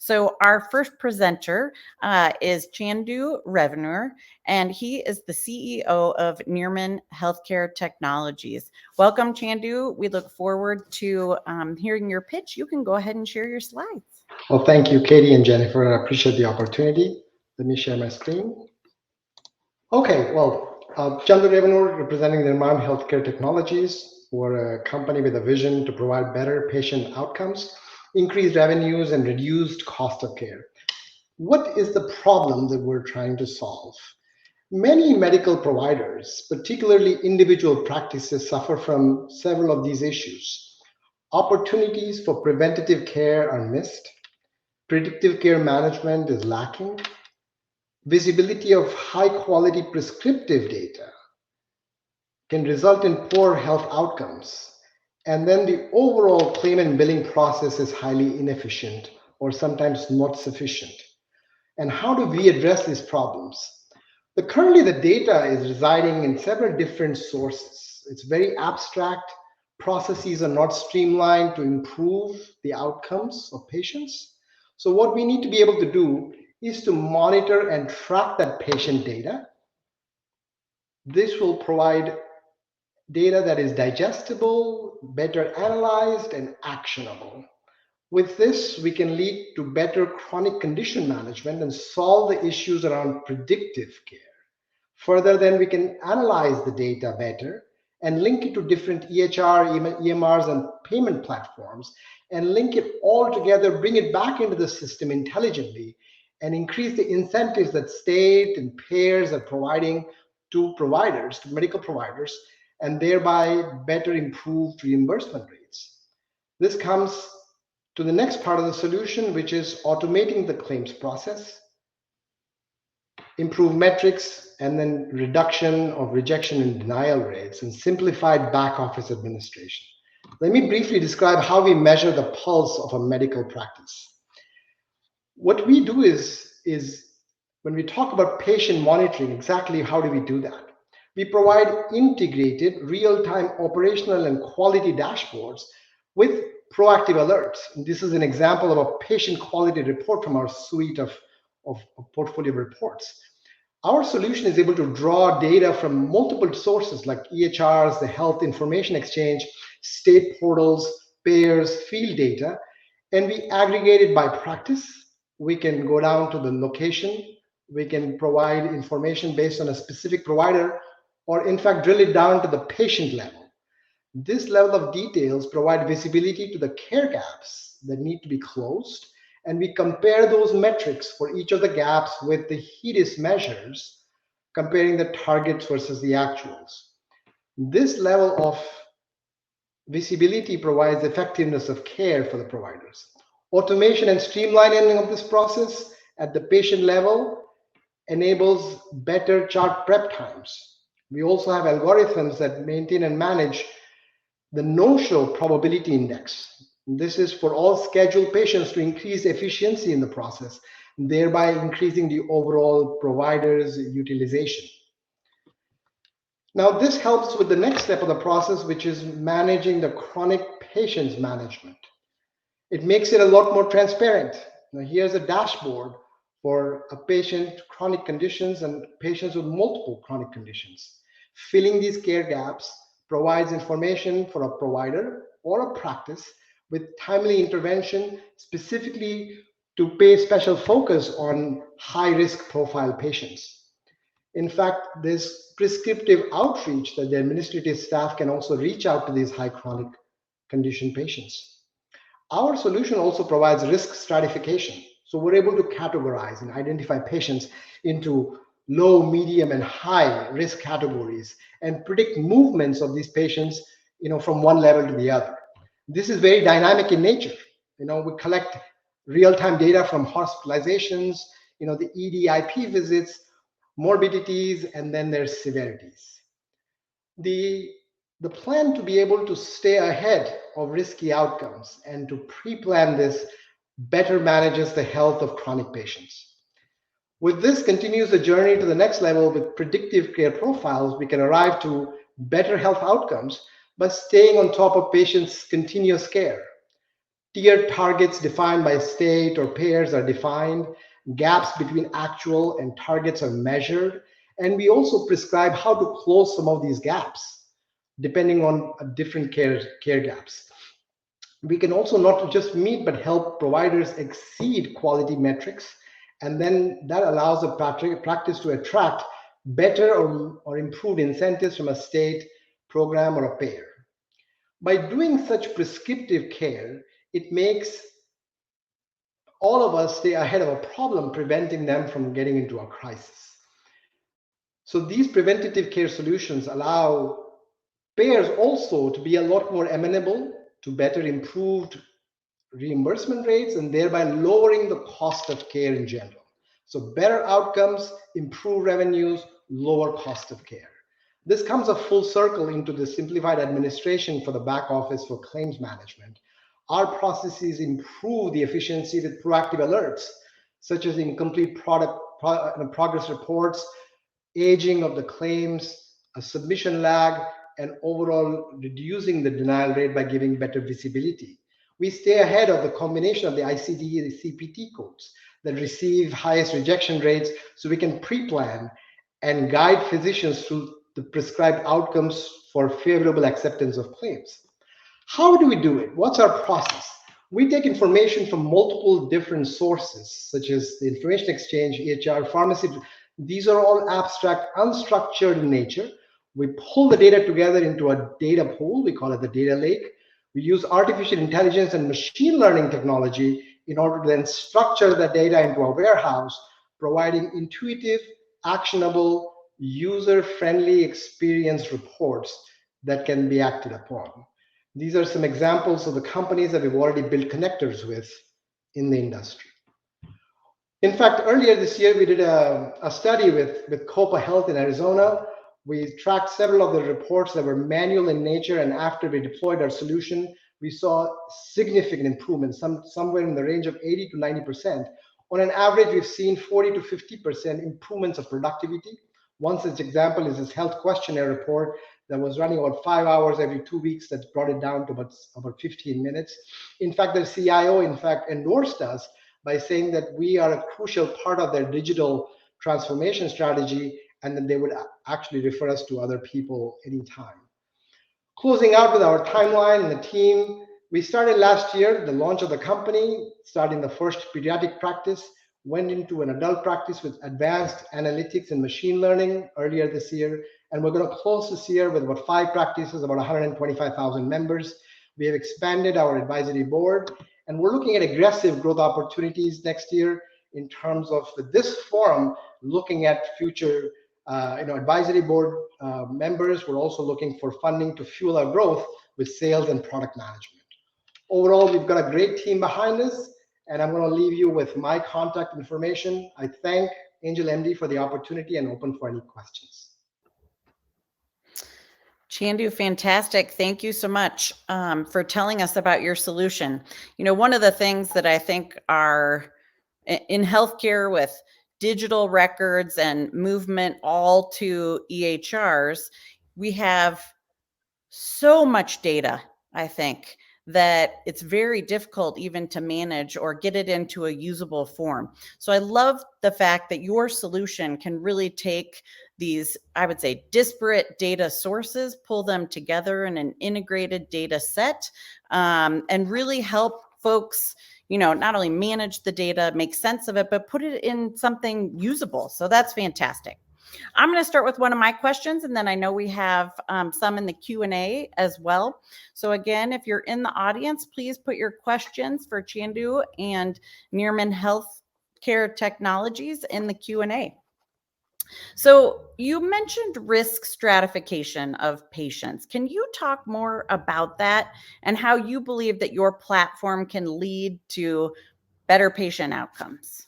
So our first presenter is Chandu Revenur, and he is the CEO of Nirman Healthcare Technologies. Welcome, Chandu. We look forward to hearing your pitch. You can go ahead and share your slides. Well, thank you, Katie and Jennifer. I appreciate the opportunity. Let me share my screen. Okay, well, Chandu Revenur, representing Nirman Healthcare Technologies. We're a company with a vision to provide better patient outcomes, increase revenues, and reduced cost of care. What is the problem that we're trying to solve? Many medical providers, particularly individual practices, suffer from several of these issues. Opportunities for preventative care are missed. Predictive care management is lacking. Visibility of high quality prescriptive data can result in poor health outcomes. And then the overall claim and billing process is highly inefficient or sometimes not sufficient. And how do we address these problems? Currently, the data is residing in several different sources. It's very abstract. Processes are not streamlined to improve the outcomes of patients. So what we need to be able to do is to monitor and track that patient data. This will provide data that is digestible, better analyzed, and actionable. With this, we can lead to better chronic condition management and solve the issues around predictive care. Further, then we can analyze the data better and link it to different EHR, EMRs, and payment platforms, and link it all together, bring it back into the system intelligently, and increase the incentives that state and payers are providing to providers, to medical providers, and thereby better improved reimbursement rates. This comes to the next part of the solution, which is automating the claims process, improve metrics, and then reduction of rejection and denial rates, and simplified back office administration. Let me briefly describe how we measure the pulse of a medical practice. What we do is when we talk about patient monitoring, exactly how do we do that? We provide integrated real-time operational and quality dashboards with proactive alerts. And this is an example of a patient quality report from our suite of portfolio reports. Our solution is able to draw data from multiple sources like EHRs, the Health Information Exchange, state portals, payers, field data, and we aggregate it by practice. We can go down to the location. We can provide information based on a specific provider, or in fact, drill it down to the patient level. This level of details provide visibility to the care gaps that need to be closed, and we compare those metrics for each of the gaps with the HEDIS measures, comparing the targets versus the actuals. This level of visibility provides effectiveness of care for the providers. Automation and streamlining of this process at the patient level enables better chart prep times. We also have algorithms that maintain and manage the no-show probability index. This is for all scheduled patients to increase efficiency in the process, thereby increasing the overall provider's utilization. Now, this helps with the next step of the process, which is managing the chronic patients management. It makes it a lot more transparent. Now, here's a dashboard for a patient, chronic conditions, and patients with multiple chronic conditions. Filling these care gaps provides information for a provider or a practice with timely intervention, specifically to pay special focus on high-risk profile patients. In fact, this prescriptive outreach that the administrative staff can also reach out to these high chronic condition patients. Our solution also provides risk stratification. So we're able to categorize and identify patients into low, medium, and high risk categories and predict movements of these patients, from one level to the other. This is very dynamic in nature. We collect real-time data from hospitalizations, the EDIP visits, morbidities, and then their severities. The plan to be able to stay ahead of risky outcomes and to pre-plan this better manages the health of chronic patients. With this continues the journey to the next level. With predictive care profiles, we can arrive to better health outcomes by staying on top of patients' continuous care. Tier targets defined by state or payers are defined. Gaps between actual and targets are measured. And we also prescribe how to close some of these gaps depending on different care gaps. We can also not just meet but help providers exceed quality metrics, and then that allows the practice to attract better or improved incentives from a state program or a payer. By doing such prescriptive care, it makes all of us stay ahead of a problem, preventing them from getting into a crisis. So these preventative care solutions allow payers also to be a lot more amenable to better improved reimbursement rates and thereby lowering the cost of care in general. So better outcomes, improve revenues, lower cost of care. This comes a full circle into the simplified administration for the back office for claims management. Our processes improve the efficiency with proactive alerts, such as incomplete progress reports, aging of the claims, a submission lag, and overall reducing the denial rate by giving better visibility. We stay ahead of the combination of the ICD and the CPT codes that receive highest rejection rates, so we can pre-plan and guide physicians through the prescribed outcomes for favorable acceptance of claims. How do we do it? What's our process? We take information from multiple different sources, such as the information exchange, EHR, pharmacy. These are all abstract, unstructured in nature. We pull the data together into a data pool. We call it the data lake. We use artificial intelligence and machine learning technology in order to then structure the data into a warehouse, providing intuitive, actionable, user-friendly experience reports that can be acted upon. These are some examples of the companies that we've already built connectors with in the industry. In fact, earlier this year, we did a study with Copa Health in Arizona. We tracked several of the reports that were manual in nature, and after we deployed our solution, we saw significant improvements, somewhere in the range of 80 to 90%. On an average, we've seen 40 to 50% improvements of productivity. One such example is this health questionnaire report that was running about 5 hours every 2 weeks. That's brought it down to about 15 minutes. In fact, the CIO, endorsed us by saying that we are a crucial part of their digital transformation strategy, and that they would actually refer us to other people anytime. Closing out with our timeline and the team, we started last year, the launch of the company, starting the first pediatric practice, went into an adult practice with advanced analytics and machine learning earlier this year. And we're going to close this year with about 5 practices, about 125,000 members. We have expanded our advisory board, and we're looking at aggressive growth opportunities next year in terms of this forum, looking at future advisory board members. We're also looking for funding to fuel our growth with sales and product management. Overall, we've got a great team behind us, and I'm going to leave you with my contact information. I thank AngelMD for the opportunity and open for any questions. Chandu, fantastic. Thank you so much for telling us about your solution. You know, one of the things that I think are in healthcare with digital records and movement all to EHRs, we have so much data, I think, that it's very difficult even to manage or get it into a usable form. So I love the fact that your solution can really take these, I would say, disparate data sources, pull them together in an integrated data set, and really help folks, you know, not only manage the data, make sense of it, but put it in something usable. So that's fantastic. I'm going to start with one of my questions, and then I know we have some in the Q&A as well. So again, if you're in the audience, please put your questions for Chandu and Nirman Healthcare Technologies in the Q&A. So you mentioned risk stratification of patients. Can you talk more about that and how you believe that your platform can lead to better patient outcomes?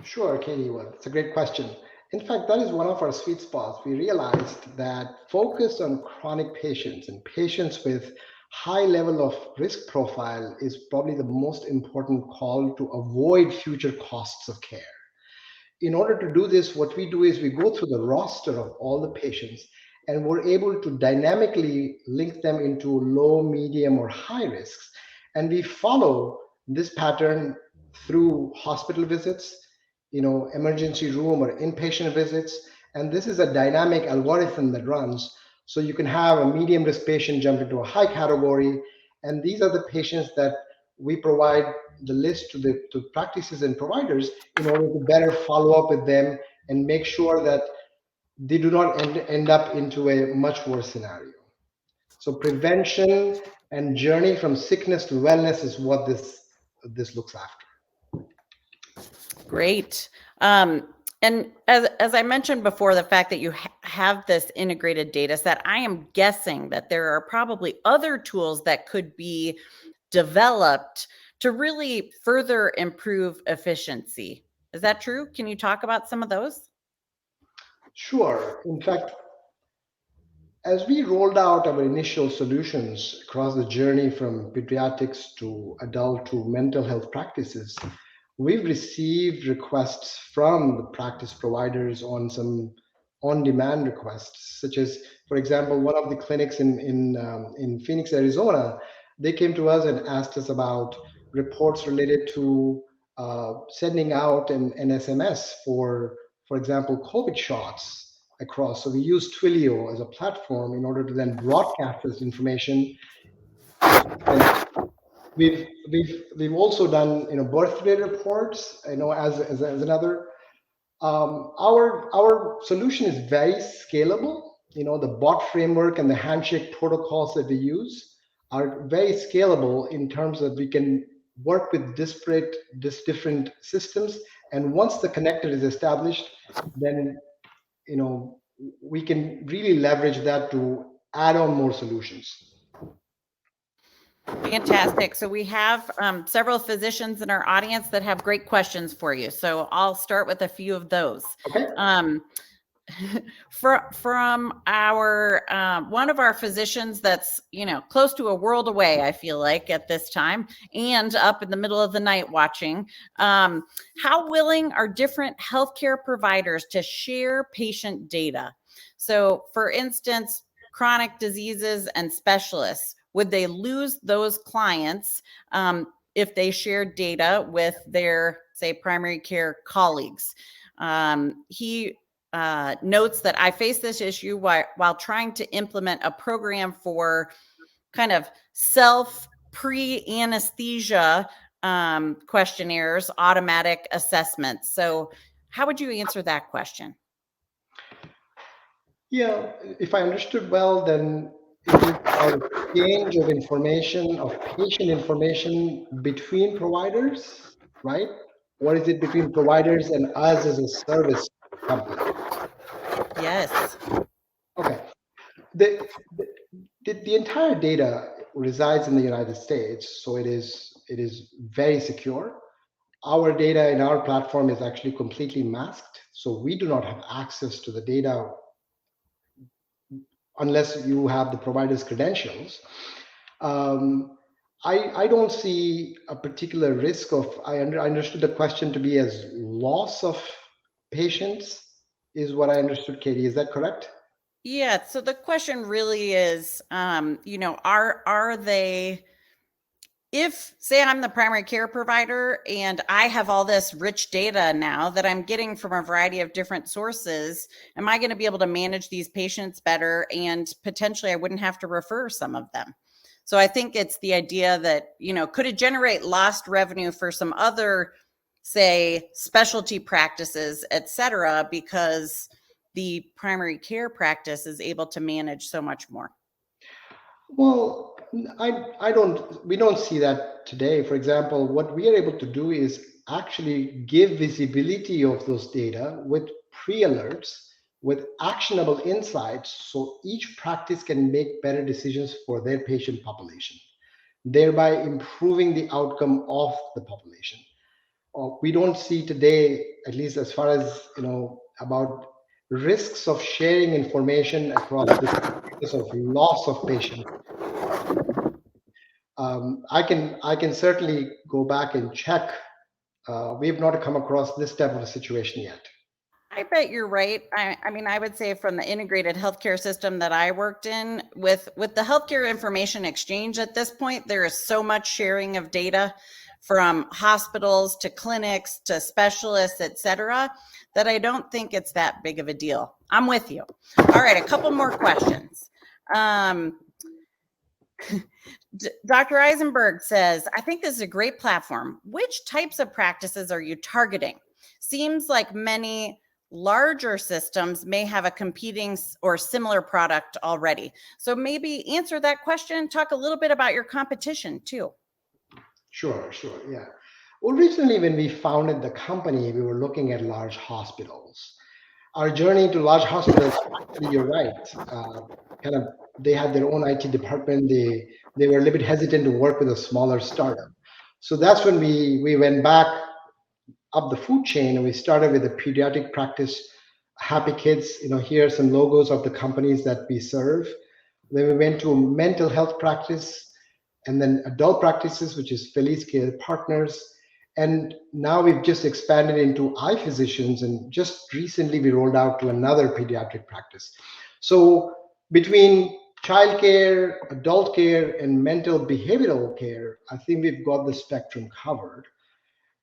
Sure, Katie, well, it's a great question. In fact, that is one of our sweet spots. We realized that focus on chronic patients and patients with high level of risk profile is probably the most important call to avoid future costs of care. In order to do this, what we do is we go through the roster of all the patients, and we're able to dynamically link them into low, medium, or high risks. And we follow this pattern through hospital visits, emergency room or inpatient visits. And this is a dynamic algorithm that runs. So you can have a medium risk patient jump into a high category. And these are the patients that we provide the list to practices and providers in order to better follow up with them and make sure that they do not end up into a much worse scenario. So prevention and journey from sickness to wellness is what this looks after. Great. And as I mentioned before, the fact that you have this integrated data set, I am guessing that there are probably other tools that could be developed to really further improve efficiency. Is that true? Can you talk about some of those? Sure. In fact, as we rolled out our initial solutions across the journey from pediatrics to adult to mental health practices, we've received requests from the practice providers on some on-demand requests, such as, for example, one of the clinics in Phoenix, Arizona. They came to us and asked us about reports related to sending out an SMS for example, COVID shots across. So we use Twilio as a platform in order to then broadcast this information. And we've also done birthday reports, as another. Our solution is very scalable. The bot framework and the handshake protocols that we use are very scalable in terms of we can work with different systems. And once the connector is established, then we can really leverage that to add on more solutions. Fantastic. So we have several physicians in our audience that have great questions for you. So I'll start with a few of those. Okay. From our one of our physicians that's close to a world away, I feel like at this time, and up in the middle of the night watching, how willing are different healthcare providers to share patient data? So for instance, chronic diseases and specialists, would they lose those clients if they shared data with their, say, primary care colleagues? He notes that I face this issue while trying to implement a program for kind of self pre-anesthesia questionnaires, automatic assessments. So how would you answer that question? Yeah, if I understood well, then it is our exchange of information, of patient information between providers, right? Or is it between providers and us as a service company? Yes. Okay. The entire data resides in the United States, so it is very secure. Our data in our platform is actually completely masked, so we do not have access to the data unless you have the provider's credentials. I don't see a particular risk of, I understood the question to be as loss of patients is what I understood, Katie. Is that correct? Yeah. So the question really is, are they, if say I'm the primary care provider and I have all this rich data now that I'm getting from a variety of different sources, am I going to be able to manage these patients better? And potentially I wouldn't have to refer some of them. So I think it's the idea that, could it generate lost revenue for some other, say, specialty practices, et cetera, because the primary care practice is able to manage so much more? Well, we don't see that today. For example, what we are able to do is actually give visibility of those data with pre-alerts, with actionable insights, so each practice can make better decisions for their patient population, thereby improving the outcome of the population. We don't see today, at least as far as about risks of sharing information across different areas of loss of patients. I can certainly go back and check. We have not come across this type of a situation yet. I bet you're right. I mean, I would say from the integrated healthcare system that I worked in, with the healthcare information exchange at this point, there is so much sharing of data from hospitals to clinics to specialists, et cetera, that I don't think it's that big of a deal. I'm with you. All right, a couple more questions. Dr. Eisenberg says, I think this is a great platform. Which types of practices are you targeting? Seems like many larger systems may have a competing or similar product already. So maybe answer that question, talk a little bit about your competition too. Sure, yeah. Originally, when we founded the company, we were looking at large hospitals. Our journey to large hospitals, actually, you're right. Kind of, they had their own IT department. They were a little bit hesitant to work with a smaller startup. So that's when we went back up the food chain and we started with a pediatric practice, Happy Kids. Here are some logos of the companies that we serve. Then we went to a mental health practice, and then adult practices, which is Feliz Care Partners. And now we've just expanded into eye physicians, and just recently we rolled out to another pediatric practice. So between childcare, adult care, and mental behavioral care, I think we've got the spectrum covered.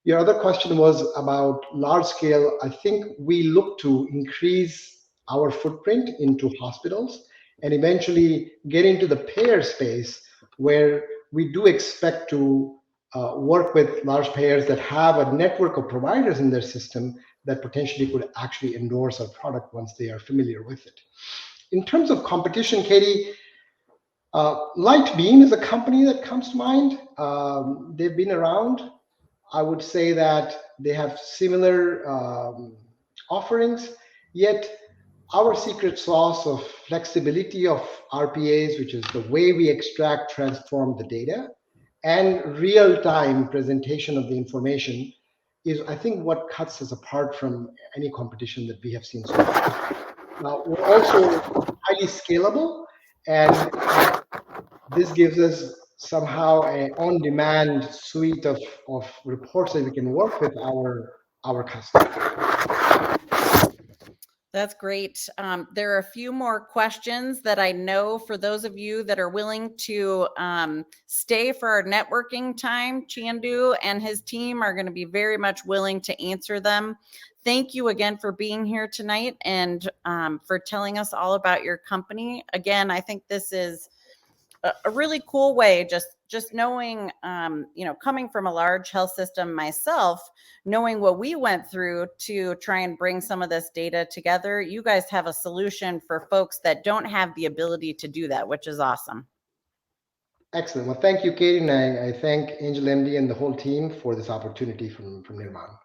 Your other question was about large scale. I think we look to increase our footprint into hospitals and eventually get into the payer space, where we do expect to work with large payers that have a network of providers in their system that potentially could actually endorse our product once they are familiar with it. In terms of competition, Katie, Lightbeam is a company that comes to mind. They've been around. I would say that they have similar offerings, yet our secret sauce of flexibility of RPAs, which is the way we extract, transform the data, and real-time presentation of the information, is, I think, what cuts us apart from any competition that we have seen so far. Now, we're also highly scalable, and this gives us somehow an on-demand suite of reports that we can work with our customers. That's great. There are a few more questions that I know for those of you that are willing to stay for our networking time. Chandu and his team are going to be very much willing to answer them. Thank you again for being here tonight and for telling us all about your company. Again, I think this is a really cool way, just knowing, coming from a large health system myself, knowing what we went through to try and bring some of this data together. You guys have a solution for folks that don't have the ability to do that, which is awesome. Excellent. Well, thank you, Katie, and I thank AngelMD and the whole team for this opportunity from Nirman.